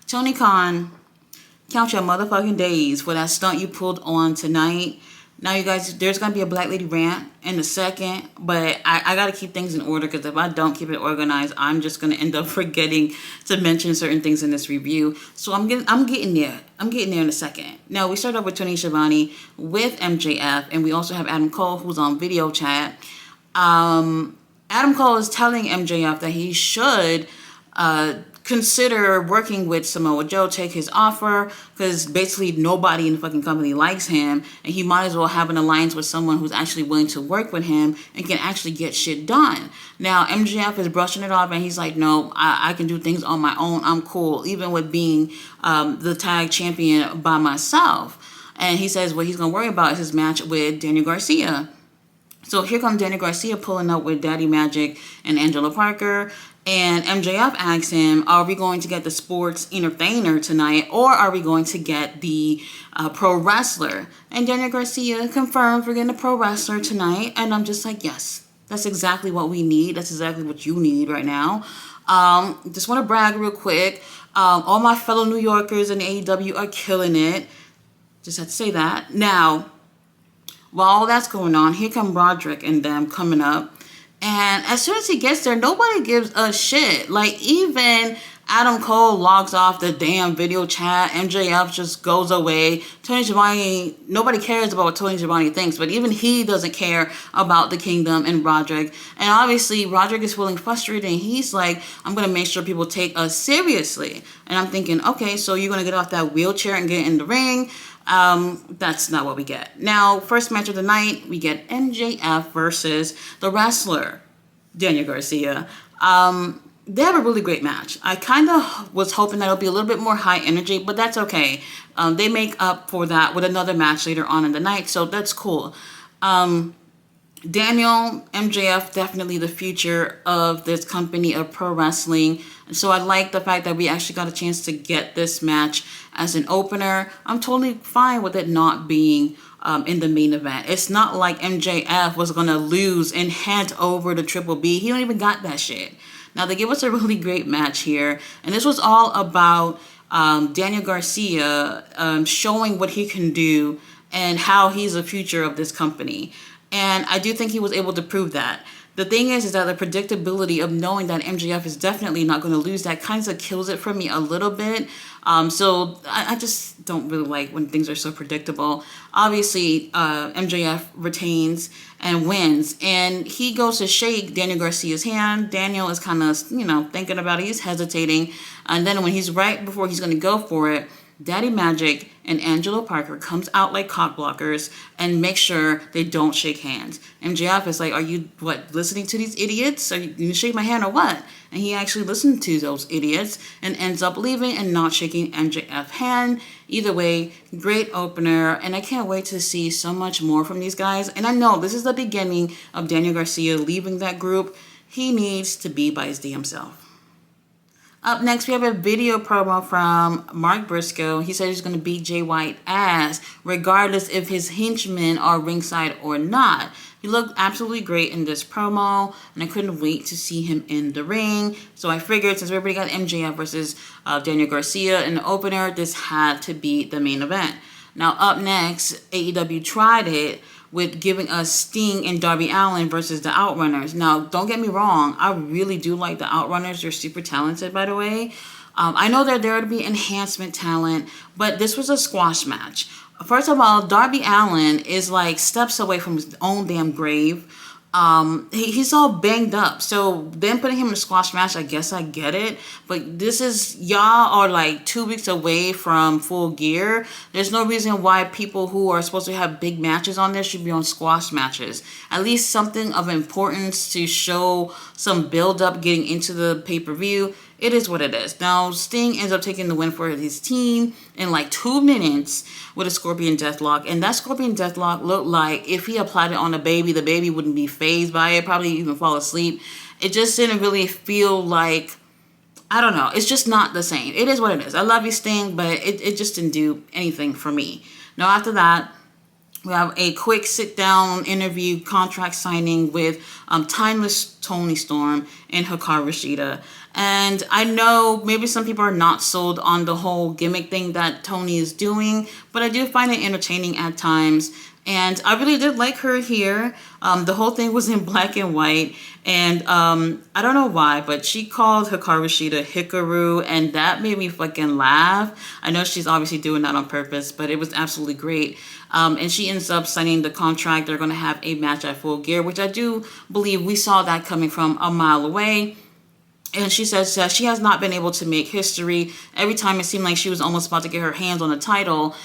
Tony Khan, count your motherfucking days for that stunt you pulled on tonight. Now, you guys, there's going to be a Black Lady rant in a second, but I got to keep things in order, because if I don't keep it organized, I'm just going to end up forgetting to mention certain things in this review. So I'm getting there. I'm getting there in a second. Now, we start off with Tony Schiavone with MJF, and we also have Adam Cole, who's on video chat. Adam Cole is telling MJF that he should consider working with Samoa Joe, take his offer, because basically nobody in the fucking company likes him, and he might as well have an alliance with someone who's actually willing to work with him and can actually get shit done. Now, MJF is brushing it off, and he's like, no, I can do things on my own. I'm cool, even with being the tag champion by myself. And he says what he's going to worry about is his match with Daniel Garcia. So here comes Daniel Garcia pulling up with Daddy Magic and Angelo Parker. And MJF asks him, are we going to get the sports entertainer tonight, or are we going to get the pro wrestler? And Daniel Garcia confirms we're getting a pro wrestler tonight. And I'm just like, yes, that's exactly what we need. That's exactly what you need right now. Just want to brag real quick. All my fellow New Yorkers in AEW are killing it. Just had to say that. Now, while all that's going on, here come Roderick and them coming up. And as soon as he gets there, nobody gives a shit. Like, even Adam Cole logs off the damn video chat. MJF just goes away. Tony Schiavone, nobody cares about what Tony Schiavone thinks, but even he doesn't care about the Kingdom and Roderick. And obviously, Roderick is feeling frustrated, and he's like, I'm going to make sure people take us seriously. And I'm thinking, okay, so you're going to get off that wheelchair and get in the ring? That's not what we get. Now, first match of the night, we get MJF versus the wrestler, Daniel Garcia. They have a really great match. I kind of was hoping that it'll be a little bit more high energy, but that's okay. They make up for that with another match later on in the night, so that's cool. Daniel, MJF, definitely the future of this company of pro wrestling. So I like the fact that we actually got a chance to get this match as an opener. I'm totally fine with it not being in the main event. It's not like MJF was going to lose and hand over to Triple B. He don't even got that shit. Now, they give us a really great match here. And this was all about Daniel Garcia showing what he can do and how he's the future of this company. And I do think he was able to prove that. The thing is that the predictability of knowing that MJF is definitely not going to lose, that kind of kills it for me a little bit. So I just don't really like when things are so predictable. Obviously, MJF retains and wins. And he goes to shake Daniel Garcia's hand. Daniel is kind of, thinking about it. He's hesitating. And then when he's right before he's going to go for it, Daddy Magic and Angelo Parker comes out like cock blockers and make sure they don't shake hands. MJF is like, are you, listening to these idiots? Are you going to shake my hand or what? And he actually listened to those idiots and ends up leaving and not shaking MJF's hand. Either way, great opener, and I can't wait to see so much more from these guys. And I know this is the beginning of Daniel Garcia leaving that group. He needs to be by his damn self. Up next, we have a video promo from Mark Briscoe. He said he's going to beat Jay White ass, regardless if his henchmen are ringside or not. He looked absolutely great in this promo, and I couldn't wait to see him in the ring. So I figured, since everybody got MJF versus Daniel Garcia in the opener, this had to be the main event. Now, up next, AEW tried it with giving us Sting and Darby Allin versus the Outrunners. Now, don't get me wrong, I really do like the Outrunners. They're super talented, by the way. I know they're there to be enhancement talent, but this was a squash match. First of all, Darby Allin is like steps away from his own damn grave. He's all banged up. So then putting him in a squash match, I guess I get it. But this is, y'all are like 2 weeks away from Full Gear. There's no reason why people who are supposed to have big matches on there should be on squash matches. At least something of importance to show some build up getting into the pay-per-view. It is what it is. Now, Sting ends up taking the win for his team in like 2 minutes with a Scorpion Deathlock. And that Scorpion Deathlock looked like if he applied it on the baby wouldn't be fazed by it, probably even fall asleep. It just didn't really feel like, I don't know. It's just not the same. It is what it is. I love you, Sting, but it just didn't do anything for me. Now, after that, we have a quick sit-down interview contract signing with Timeless Tony Storm and Hikaru Shida. And I know maybe some people are not sold on the whole gimmick thing that Tony is doing, but I do find it entertaining at times. And I really did like her here. The whole thing was in black and white. And I don't know why, but she called Hikaru Shida Hikaru, and that made me fucking laugh. I know she's obviously doing that on purpose, but it was absolutely great. And she ends up signing the contract. They're going to have a match at Full Gear, which I do believe we saw that coming from a mile away. And she says that she has not been able to make history. Every time it seemed like she was almost about to get her hands on the title,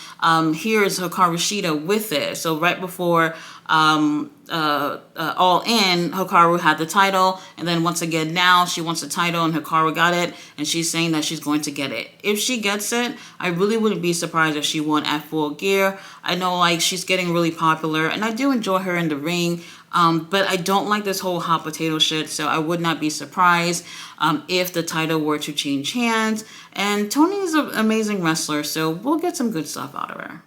here's Hikaru Shida with it. So right before All In, Hikaru had the title. And then once again now, she wants the title and Hikaru got it. And she's saying that she's going to get it. If she gets it, I really wouldn't be surprised if she won at Full Gear. I know like she's getting really popular. And I do enjoy her in the ring. But I don't like this whole hot potato shit, so I would not be surprised if the title were to change hands. And Tony is an amazing wrestler, so we'll get some good stuff out of her.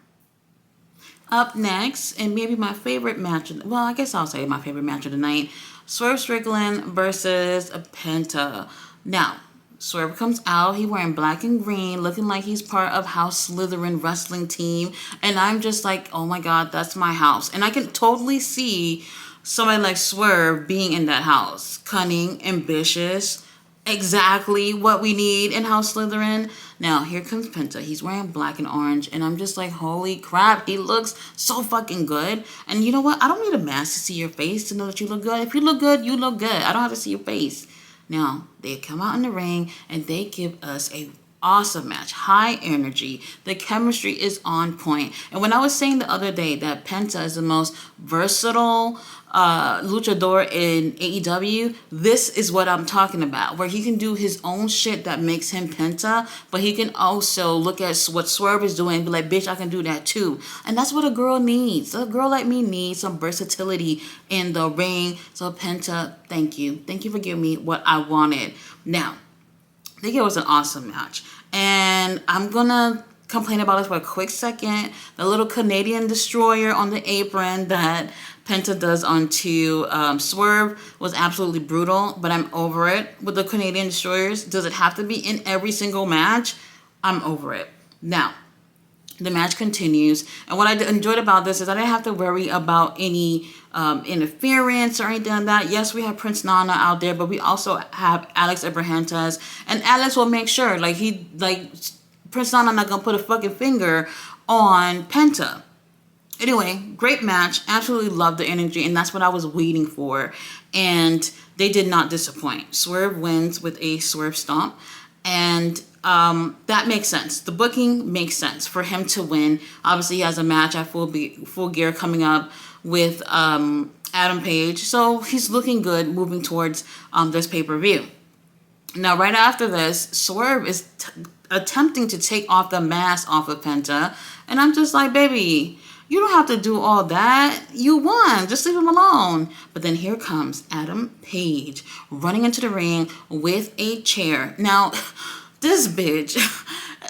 Up next, and maybe my favorite match, well, I guess I'll say my favorite match of the night, Swerve Strickland versus Penta. Now, Swerve comes out, he wearing black and green, looking like he's part of House Slytherin wrestling team. And I'm just like, oh my God, that's my house. And I can totally see somebody like Swerve being in that house. Cunning, ambitious, exactly what we need in House Slytherin. Now, here comes Penta. He's wearing black and orange, and I'm just like, holy crap, he looks so fucking good. And you know what? I don't need a mask to see your face to know that you look good. If you look good, you look good. I don't have to see your face. Now, they come out in the ring, and they give us a awesome match, high energy. The chemistry is on point. And when I was saying the other day that Penta is the most versatile luchador in AEW, this is what I'm talking about, where he can do his own shit that makes him Penta, but he can also look at what Swerve is doing and be like, bitch, I can do that too. And that's what a girl needs. A girl like me needs some versatility in the ring. So Penta, thank you. Thank you for giving me what I wanted. Now, I think it was an awesome match. And I'm going to complain about it for a quick second. The little Canadian destroyer on the apron that Penta does onto Swerve was absolutely brutal, but I'm over it with the Canadian destroyers. Does it have to be in every single match? I'm over it. Now, the match continues, and what I enjoyed about this is I didn't have to worry about any interference or anything like that. Yes, we have Prince Nana out there, but we also have Alex Abrahantes, and Alex will make sure, Prince Nana not gonna put a fucking finger on Penta. Anyway, great match. Absolutely loved the energy, and that's what I was waiting for. And they did not disappoint. Swerve wins with a Swerve Stomp, and that makes sense. The booking makes sense for him to win. Obviously, he has a match at Full Gear coming up with Adam Page, so he's looking good moving towards this pay-per-view. Now, right after this, Swerve is attempting to take off the mask off of Penta, and I'm just like, baby, you don't have to do all that. You won. Just leave him alone. But then here comes Adam Page running into the ring with a chair. Now, this bitch,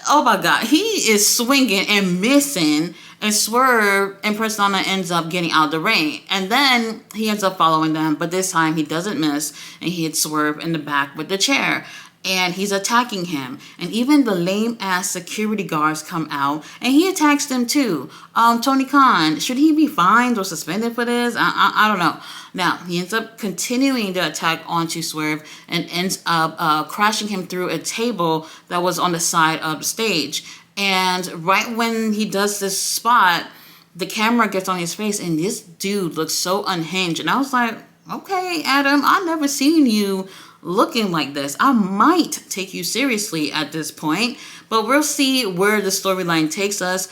oh my God, he is swinging and missing, and Swerve and Prince Nana ends up getting out of the ring. And then he ends up following them, but this time he doesn't miss, and he hits Swerve in the back with the chair. And he's attacking him. And even the lame-ass security guards come out, and he attacks them too. Tony Khan, should he be fined or suspended for this? I don't know. Now, he ends up continuing the attack onto Swerve and ends up crashing him through a table that was on the side of the stage. And right when he does this spot, the camera gets on his face, and this dude looks so unhinged. And I was like, okay, Adam, I've never seen you looking like this. I might take you seriously at this point, but we'll see where the storyline takes us.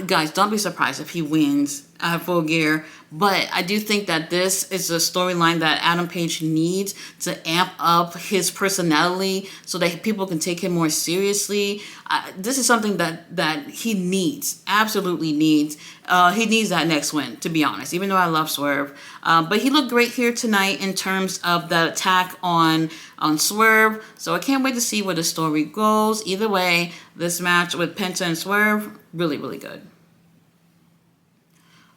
Guys, don't be surprised if he wins at Full Gear, but I do think that this is a storyline that Adam Page needs to amp up his personality so that people can take him more seriously. This is something that he needs, absolutely needs. He needs that next win, to be honest, even though I love Swerve. But he looked great here tonight in terms of the attack on Swerve. So I can't wait to see where the story goes. Either way, this match with Penta and Swerve, really, really good.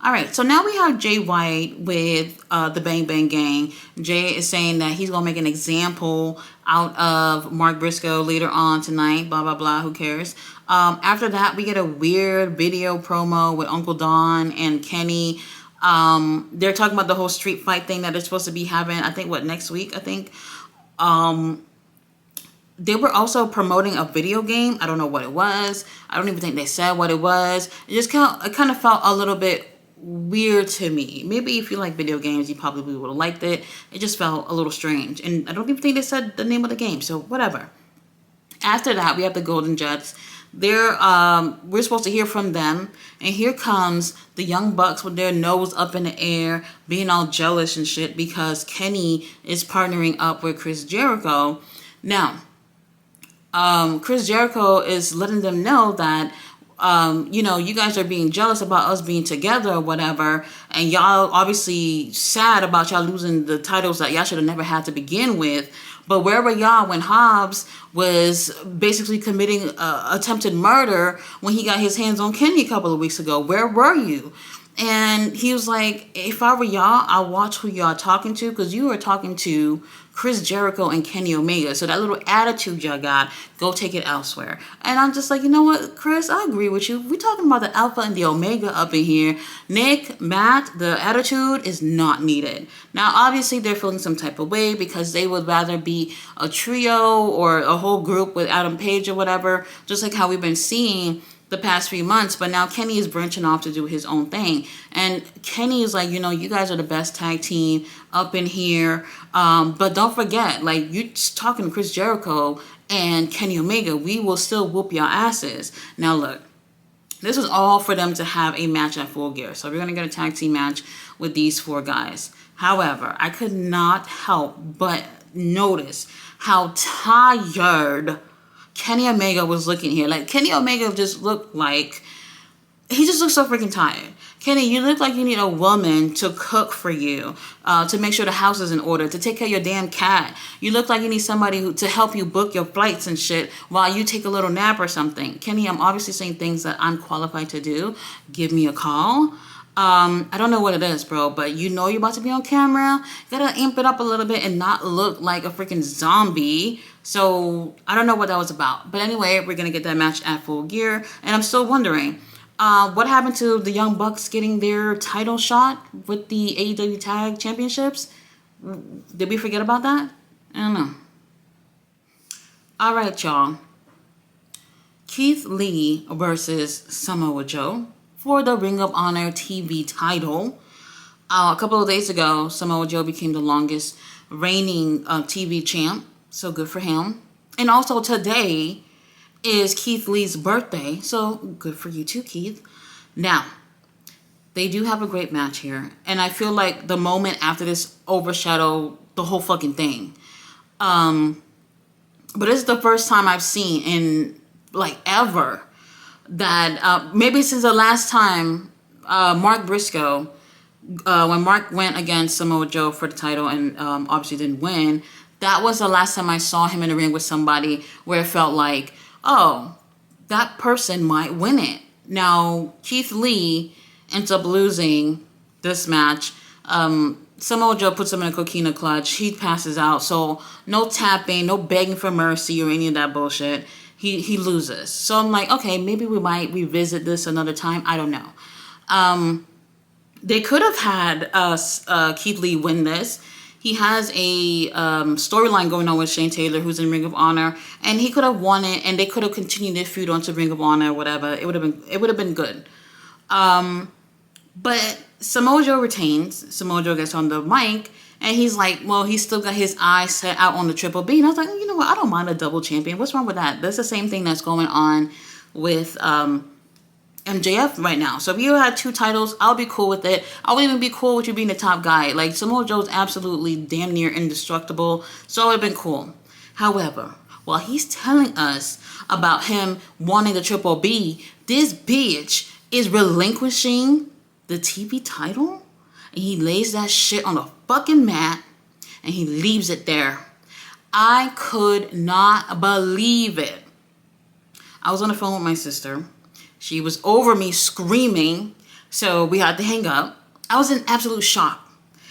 All right, so now we have Jay White with the Bang Bang Gang. Jay is saying that he's going to make an example out of Mark Briscoe later on tonight, blah, blah, blah, who cares. After that, we get a weird video promo with Uncle Don and Kenny. They're talking about the whole street fight thing that they're supposed to be having, I think, next week, I think. They were also promoting a video game. I don't know what it was. I don't even think they said what it was. It kind of felt a little bit weird to me. Maybe if you like video games, you probably would have liked it. It just felt a little strange. And I don't even think they said the name of the game. So whatever. After that, we have the Golden Jets. We're supposed to hear from them. And here comes the Young Bucks with their nose up in the air, being all jealous and shit because Kenny is partnering up with Chris Jericho. Now, Chris Jericho is letting them know that, you guys are being jealous about us being together or whatever, and y'all obviously sad about y'all losing the titles that y'all should have never had to begin with. But where were y'all when Hobbs was basically committing attempted murder when he got his hands on Kenny a couple of weeks ago? Where were you? And he was like, if I were y'all, I'll watch who y'all talking to, because you are talking to Chris Jericho and Kenny Omega. So that little attitude y'all got, go take it elsewhere. And I'm just like, you know what, Chris, I agree with you. We're talking about the Alpha and the Omega up in here. Nick, Matt, the attitude is not needed. Now, obviously, they're feeling some type of way because they would rather be a trio or a whole group with Adam Page or whatever, just like how we've been seeing the past few months. But now Kenny is branching off to do his own thing, and Kenny is like, you guys are the best tag team up in here, but don't forget, like, you talking to Chris Jericho and Kenny Omega, we will still whoop your asses. Now look, this was all for them to have a match at Full Gear, so we're gonna get a tag team match with these four guys. However, I could not help but notice how tired Kenny Omega was looking here. Like, Kenny Omega just looked like, he just looked so freaking tired. Kenny, you look like you need a woman to cook for you, to make sure the house is in order, to take care of your damn cat. You look like you need somebody to help you book your flights and shit while you take a little nap or something. Kenny, I'm obviously saying things that I'm qualified to do. Give me a call. I don't know what it is, bro, but you're about to be on camera. You gotta amp it up a little bit and not look like a freaking zombie. So I don't know what that was about. But anyway, we're gonna get that match at Full Gear. And I'm still wondering, what happened to the Young Bucks getting their title shot with the AEW Tag Championships? Did we forget about that? I don't know. All right, y'all. Keith Lee versus Samoa Joe for the Ring of Honor TV title. A couple of days ago, Samoa Joe became the longest reigning TV champ. So good for him. And also today is Keith Lee's birthday. So good for you too, Keith. Now, they do have a great match here. And I feel like the moment after this overshadowed the whole fucking thing. But this is the first time I've seen in like ever that maybe since the last time Mark Briscoe, when Mark went against Samoa Joe for the title and obviously didn't win, that was the last time I saw him in the ring with somebody where it felt like, oh, that person might win it. Now, Keith Lee ends up losing this match. Samoa Joe puts him in a coquina clutch. He passes out. So no tapping, no begging for mercy or any of that bullshit. He loses. So I'm like, okay, maybe we might revisit this another time. I don't know. They could have had Keith Lee win this. He has a storyline going on with Shane Taylor, who's in Ring of Honor, and he could have won it, and they could have continued their feud onto Ring of Honor or whatever. It would have been good. But Samoa Joe retains. Samoa Joe gets on the mic, and he's like, well, he's still got his eyes set out on the Triple B. And I was like, you know what? I don't mind a double champion. What's wrong with that? That's the same thing that's going on with MJF right now. So if you had two titles, I'll be cool with it. I would even be cool with you being the top guy. Like, Samoa Joe's absolutely damn near indestructible. So it would have been cool. However, while he's telling us about him wanting the Triple B, this bitch is relinquishing the TV title. And he lays that shit on the fucking mat. And he leaves it there. I could not believe it. I was on the phone with my sister. She was over me screaming, So we had to hang up. I was in absolute shock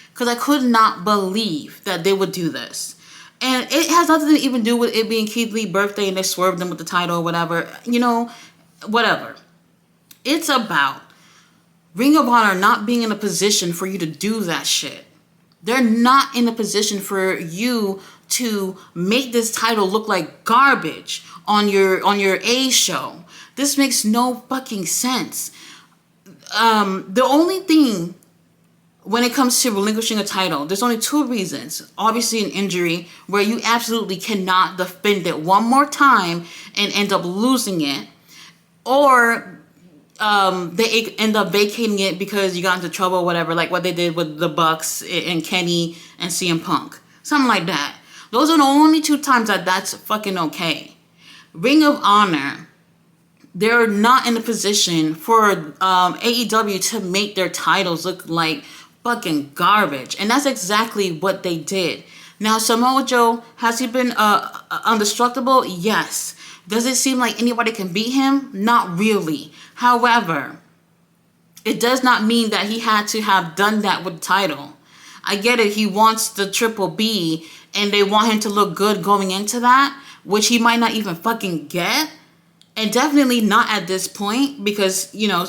because I could not believe that they would do this. And it has nothing to even do with it being Keith Lee's birthday and they swerved him with the title or whatever. You know, whatever. It's about Ring of Honor not being in a position for you to do that shit. They're not in a position for you to make this title look like garbage on your A show. This makes no fucking sense. The only thing when it comes to relinquishing a title, there's only two reasons. Obviously an injury where you absolutely cannot defend it one more time and end up losing it. Or they end up vacating it because you got into trouble or whatever, like what they did with the Bucks and Kenny and CM Punk. Something like that. Those are the only two times that that's fucking okay. Ring of Honor, they're not in a position for AEW to make their titles look like fucking garbage. And that's exactly what they did. Now, Samoa Joe, has he been indestructible? Yes. Does it seem like anybody can beat him? Not really. However, it does not mean that he had to have done that with the title. I get it. He wants the Triple B and they want him to look good going into that, which he might not even fucking get. And definitely not at this point because, you know,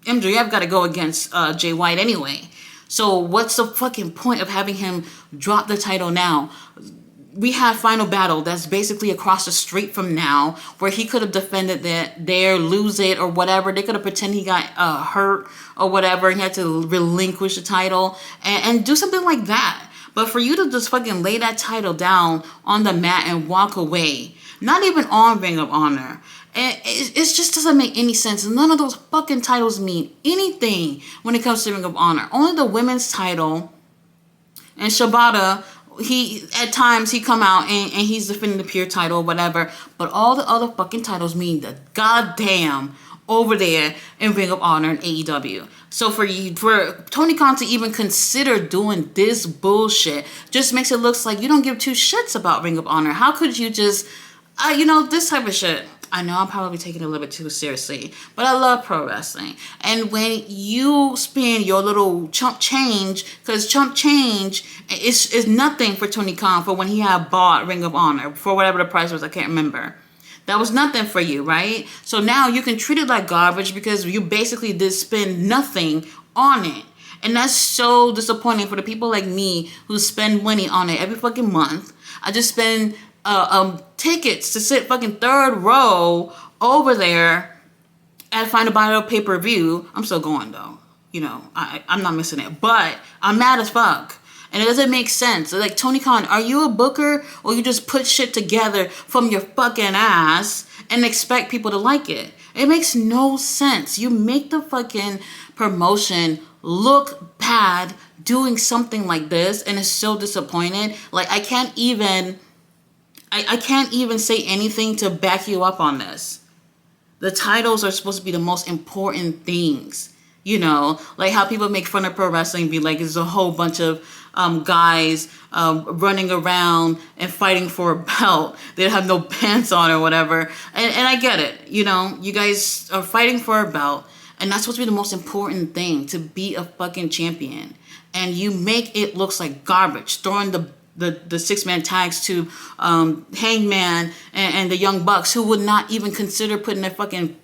MJF got to go against Jay White anyway. So what's the fucking point of having him drop the title now? We have Final Battle that's basically across the street from now where he could have defended that there, lose it or whatever. They could have pretended he got hurt or whatever. He had to relinquish the title and do something like that. But for you to just fucking lay that title down on the mat and walk away, not even on Ring of Honor, it just doesn't make any sense. None of those fucking titles mean anything when it comes to Ring of Honor. Only the women's title and Shibata, at times he come out and he's defending the pure title or whatever. But all the other fucking titles mean the goddamn over there in Ring of Honor and AEW. So for Tony Khan to even consider doing this bullshit just makes it look like you don't give two shits about Ring of Honor. How could you just, this type of shit. I know I'm probably taking it a little bit too seriously, but I love pro wrestling. And when you spend your little chump change, because chump change is nothing for Tony Khan for when he had bought Ring of Honor for whatever the price was, I can't remember. That was nothing for you, right? So now you can treat it like garbage because you basically did spend nothing on it. And that's so disappointing for the people like me who spend money on it every fucking month. I just spend tickets to sit fucking third row over there at Final Battle pay-per-view. I'm still going though. I'm not missing it. But I'm mad as fuck. And it doesn't make sense. Like, Tony Khan, are you a booker or you just put shit together from your fucking ass and expect people to like it? It makes no sense. You make the fucking promotion look bad doing something like this, and it's so disappointed. Like, I can't even say anything to back you up on this. The titles are supposed to be the most important things. Like how people make fun of pro wrestling, be like, it's a whole bunch of guys running around and fighting for a belt. They have no pants on or whatever. And I get it. You guys are fighting for a belt, and that's supposed to be the most important thing, to be a fucking champion. And you make it looks like garbage, throwing the six-man tags to Hangman and the Young Bucks, who would not even consider putting their fucking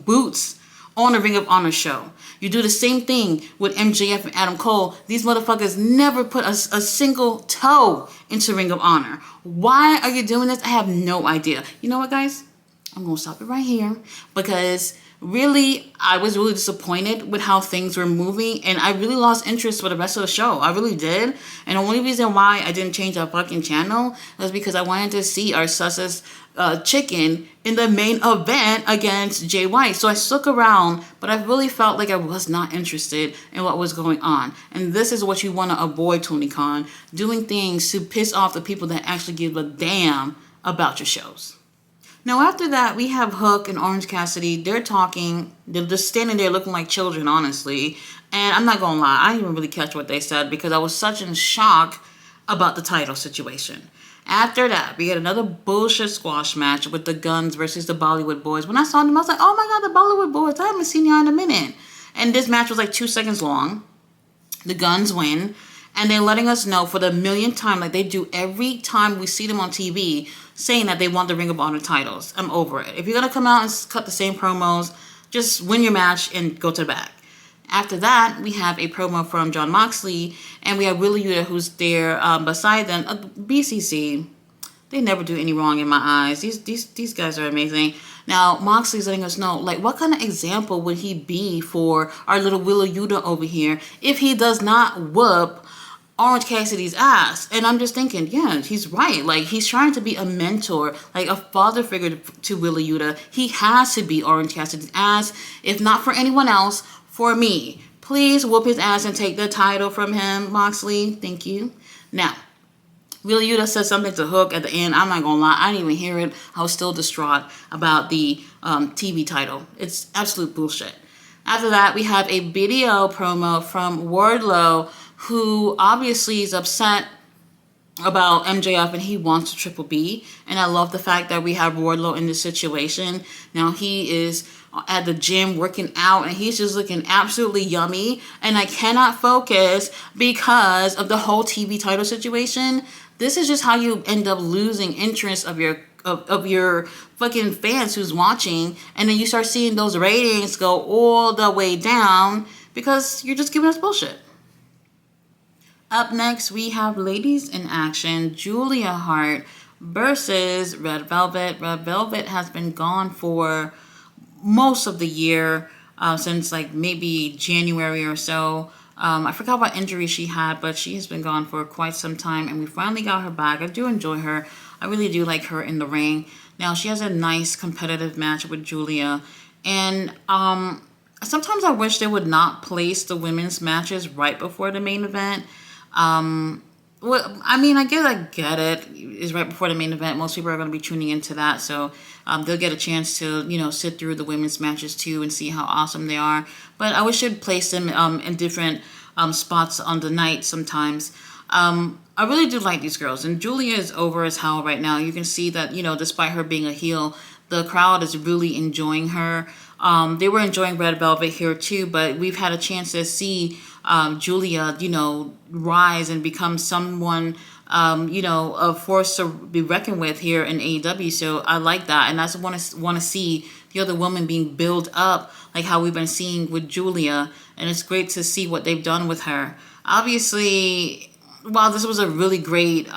boots on a Ring of Honor show. You do the same thing with MJF and Adam Cole. These motherfuckers never put a single toe into Ring of Honor. Why are you doing this? I have no idea. You know what, guys? I'm going to stop it right here because really, I was really disappointed with how things were moving, and I really lost interest for the rest of the show. I really did. And the only reason why I didn't change our fucking channel was because I wanted to see our Sussex chicken in the main event against Jay White. So I stuck around, but I really felt like I was not interested in what was going on. And this is what you want to avoid, Tony Khan, doing things to piss off the people that actually give a damn about your shows. Now, after that, we have Hook and Orange Cassidy. They're talking. They're just standing there looking like children, honestly. And I'm not going to lie. I didn't even really catch what they said because I was such in shock about the title situation. After that, we get another bullshit squash match with the Guns versus the Bollywood Boys. When I saw them, I was like, oh my God, the Bollywood Boys. I haven't seen y'all in a minute. And this match was like 2 seconds long. The Guns win. And they're letting us know for the millionth time, like they do every time we see them on TV, saying that they want the Ring of Honor titles. I'm over it. If you're going to come out and cut the same promos, just win your match and go to the back. After that, we have a promo from Jon Moxley, and we have Wheeler Yuta, who's there beside them. BCC, they never do any wrong in my eyes. These guys are amazing. Now, Moxley's letting us know, like, what kind of example would he be for our little Wheeler Yuta over here if he does not whoop Orange Cassidy's ass? And I'm just thinking, yeah, he's right. Like, he's trying to be a mentor, like a father figure to Wheeler Yuta. He has to be Orange Cassidy's ass, if not for anyone else, for me. Please whoop his ass and take the title from him, Moxley. Thank you. Now, Wheeler Yuta said something to Hook at the end. I'm not gonna lie, I didn't even hear it. I was still distraught about the TV title. It's absolute bullshit. After that, we have a video promo from Wardlow, who obviously is upset about MJF and he wants a Triple B. And I love the fact that we have Wardlow in this situation. Now he is at the gym working out and he's just looking absolutely yummy. And I cannot focus because of the whole TV title situation. This is just how you end up losing interest of your fucking fans who's watching. And then you start seeing those ratings go all the way down because you're just giving us bullshit. Up next, we have ladies in action. Julia Hart versus Red Velvet. Red Velvet has been gone for most of the year, since like maybe January or so. I forgot what injury she had, but she has been gone for quite some time, and we finally got her back. I do enjoy her. I really do like her in the ring. Now, she has a nice competitive match with Julia, and sometimes I wish they would not place the women's matches right before the main event. Well, I mean, I get it. It's right before the main event. Most people are going to be tuning into that, so they'll get a chance to, sit through the women's matches too and see how awesome they are. But I wish they'd place them in different spots on the night sometimes. I really do like these girls, and Julia is over as hell right now. You can see that, despite her being a heel, the crowd is really enjoying her. They were enjoying Red Velvet here too, but we've had a chance to see Julia, rise and become someone, a force to be reckoned with here in AEW. So I like that, and I just want to see the other women being built up, like how we've been seeing with Julia, and it's great to see what they've done with her. Obviously, while this was a really great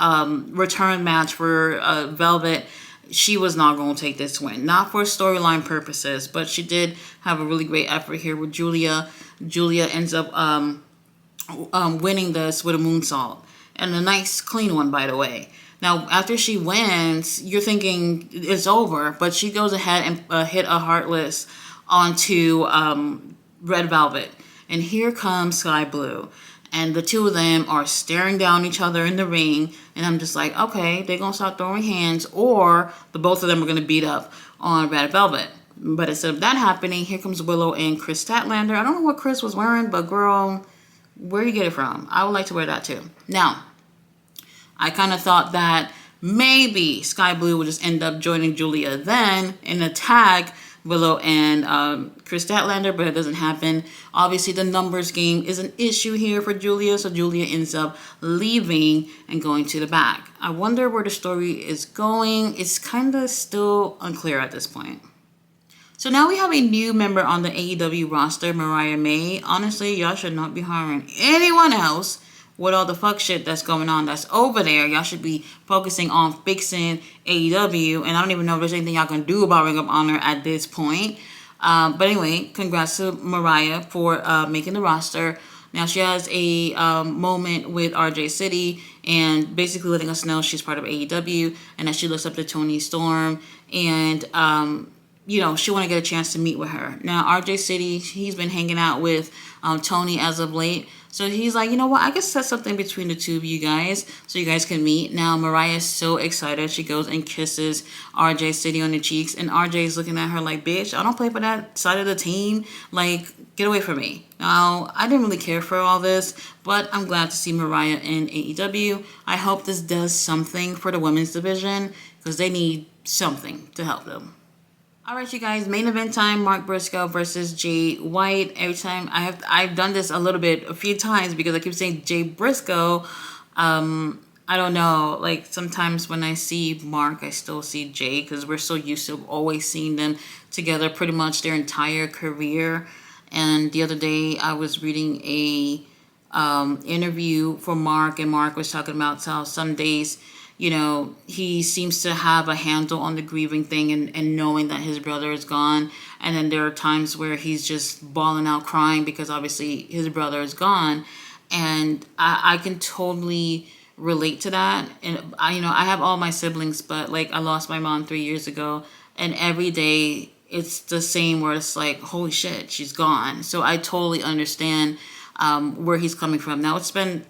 return match for Velvet, she was not going to take this win. Not for storyline purposes, but she did have a really great effort here with Julia. Julia ends up winning this with a moonsault. And a nice, clean one, by the way. Now, after she wins, you're thinking it's over, but she goes ahead and hit a Heartless onto Red Velvet. And here comes Sky Blue. And the two of them are staring down each other in the ring. And I'm just like, okay, they're going to start throwing hands, or the both of them are going to beat up on Red Velvet. But instead of that happening, here comes Willow and Chris Statlander. I don't know what Chris was wearing, but girl, where you get it from? I would like to wear that too. Now, I kind of thought that maybe Sky Blue would just end up joining Julia then in a tag Willow and Chris Statlander, but it doesn't happen. Obviously, the numbers game is an issue here for Julia, so Julia ends up leaving and going to the back. I wonder where the story is going. It's kind of still unclear at this point. So now we have a new member on the AEW roster, Mariah May. Honestly, y'all should not be hiring anyone else with all the fuck shit that's going on that's over there. Y'all should be focusing on fixing AEW, and I don't even know if there's anything y'all can do about Ring of Honor at this point. But anyway, congrats to Mariah for making the roster. Now she has a moment with RJ City and basically letting us know she's part of AEW and that she looks up to Toni Storm, and she want to get a chance to meet with her. Now RJ City, he's been hanging out with Toni as of late. So he's like, you know what, I can set something between the two of you guys so you guys can meet. Now Mariah is so excited. She goes and kisses RJ City on the cheeks. And RJ is looking at her like, bitch, I don't play for that side of the team. Like, get away from me. Now, I didn't really care for all this, but I'm glad to see Mariah in AEW. I hope this does something for the women's division because they need something to help them. All right, you guys. Main event time: Mark Briscoe versus Jay White. Every time I've done this a few times because I keep saying Jay Briscoe. I don't know. Like sometimes when I see Mark, I still see Jay because we're so used to always seeing them together pretty much their entire career. And the other day, I was reading a interview for Mark, and Mark was talking about how some days, he seems to have a handle on the grieving thing and knowing that his brother is gone. And then there are times where he's just bawling out crying because obviously his brother is gone. And I can totally relate to that. And I have all my siblings, but like I lost my mom 3 years ago, and every day it's the same where it's like, holy shit, she's gone. So I totally understand where he's coming from. Now it's been,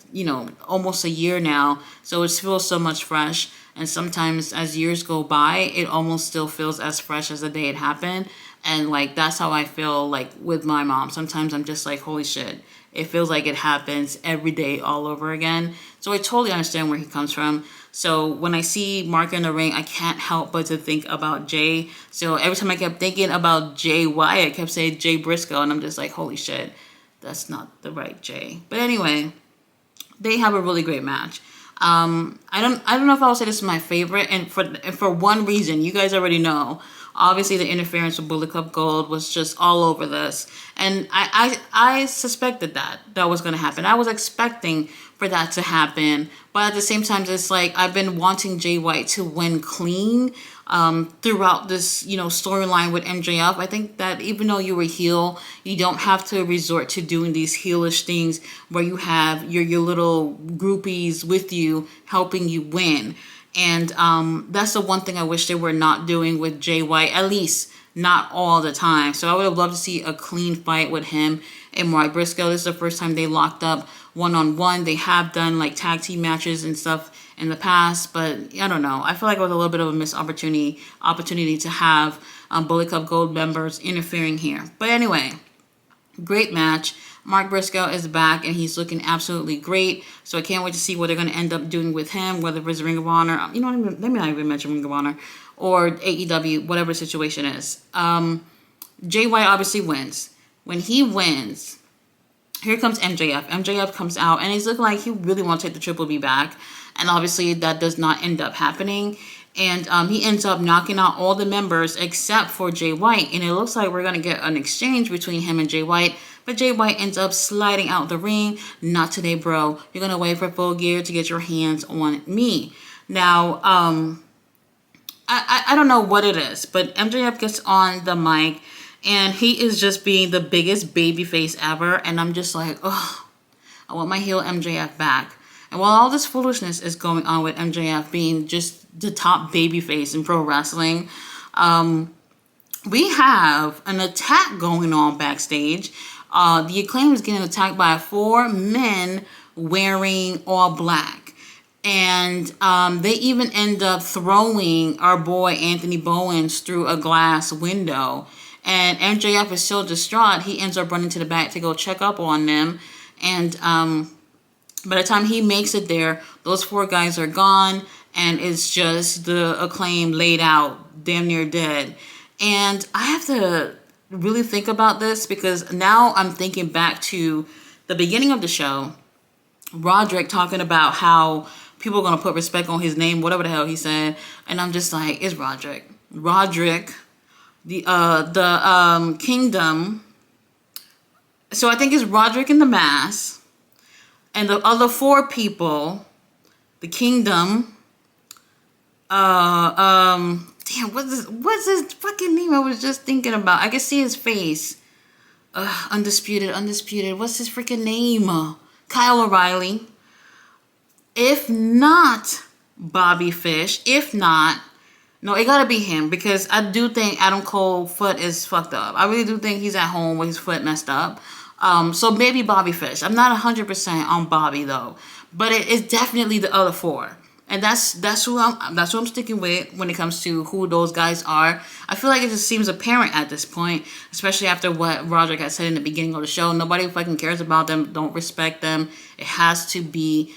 almost a year now, so it feels so much fresh. And sometimes as years go by, it almost still feels as fresh as the day it happened. And like that's how I feel like with my mom. Sometimes I'm just like, holy shit, it feels like it happens every day all over again. So I totally understand where he comes from. So when I see Mark in the ring, I can't help but to think about Jay. So every time I kept thinking about Jay White, I kept saying Jay Briscoe, and I'm just like, holy shit, that's not the right Jay. But anyway, they have a really great match. I don't know if I would say this is my favorite, and for one reason, you guys already know. Obviously, the interference with Bullet Club Gold was just all over this, and I suspected that was going to happen. I was expecting for that to happen, but at the same time, it's like I've been wanting Jay White to win clean throughout this storyline with MJF. I think that even though you were heel, you don't have to resort to doing these heelish things where you have your little groupies with you helping you win. And that's the one thing I wish they were not doing with Jay White, at least not all the time. So I would have loved to see a clean fight with him and Mark Briscoe. This is the first time they locked up one-on-one. They have done like tag team matches and stuff in the past, but I don't know. I feel like it was a little bit of a missed opportunity to have Bullet Club Gold members interfering here. But anyway, great match. Mark Briscoe is back and he's looking absolutely great. So I can't wait to see what they're going to end up doing with him, whether it's Ring of Honor, let me not even mention Ring of Honor, or AEW, whatever the situation is. Jay White obviously wins. When he wins, here comes MJF. MJF comes out and he's looking like he really wants to take the Triple B back. And obviously that does not end up happening. And he ends up knocking out all the members except for Jay White. And it looks like we're going to get an exchange between him and Jay White. But Jay White ends up sliding out the ring. Not today, bro. You're going to wait for Full Gear to get your hands on me. Now, I don't know what it is, but MJF gets on the mic and he is just being the biggest babyface ever. And I'm just like, oh, I want my heel MJF back. And while all this foolishness is going on with MJF being just the top babyface in pro wrestling, we have an attack going on backstage. The Acclaim is getting attacked by 4 men wearing all black. And they even end up throwing our boy Anthony Bowens through a glass window. And MJF is so distraught, he ends up running to the back to go check up on them. And by the time he makes it there, those 4 guys are gone. And it's just the Acclaim laid out, damn near dead. And I have to really think about this because now I'm thinking back to the beginning of the show. Roderick talking about how people are going to put respect on his name, whatever the hell he said. And I'm just like, it's Roderick. Roderick, the Kingdom. So I think it's Roderick in the mask. And the other 4 people, the Kingdom, damn, what's his fucking name? I was just thinking about. I can see his face. Undisputed. What's his freaking name? Kyle O'Reilly. If not Bobby Fish, no, it gotta be him because I do think Adam Cole's foot is fucked up. I really do think he's at home with his foot messed up. So maybe Bobby Fish. I'm not 100% on Bobby though, but it's definitely the other 4. And that's who I'm sticking with when it comes to who those guys are. I feel like it just seems apparent at this point, especially after what Roderick had said in the beginning of the show. Nobody fucking cares about them, don't respect them. It has to be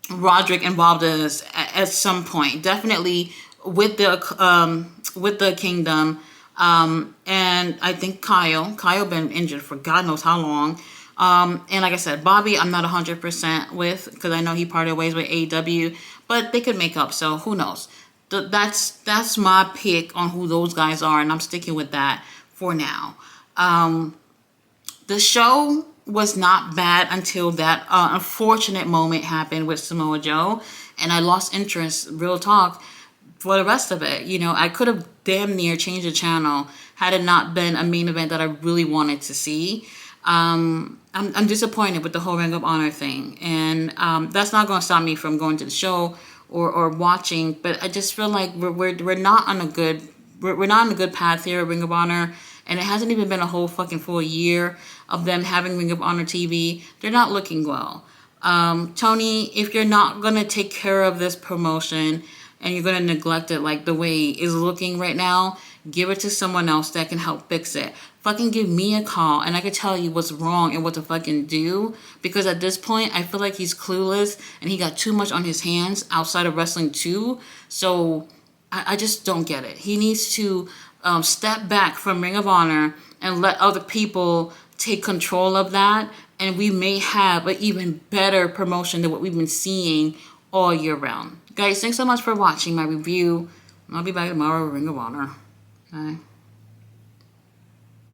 Roderick involved in this at some point. Definitely with the Kingdom. And I think Kyle been injured for God knows how long. And like I said, Bobby, I'm not 100% with, because I know he parted ways with AEW, but they could make up. So who knows? That's my pick on who those guys are, and I'm sticking with that for now. The show was not bad until that unfortunate moment happened with Samoa Joe, and I lost interest, real talk, for the rest of it. You know, I could have damn near changed the channel had it not been a main event that I really wanted to see. I'm disappointed with the whole Ring of Honor thing, and that's not going to stop me from going to the show or watching. But I just feel like we're not on a good we're not on a good path here at Ring of Honor, and it hasn't even been a whole fucking full year of them having Ring of Honor TV. They're not looking well. Tony, if you're not gonna take care of this promotion and you're gonna neglect it like the way it is looking right now, give it to someone else that can help fix it. Fucking give me a call and I can tell you what's wrong and what to fucking do. Because at this point, I feel like he's clueless and he got too much on his hands outside of wrestling too. So I just don't get it. He needs to step back from Ring of Honor and let other people take control of that. And we may have an even better promotion than what we've been seeing all year round. Guys, thanks so much for watching my review. I'll be back tomorrow with Ring of Honor. Bye.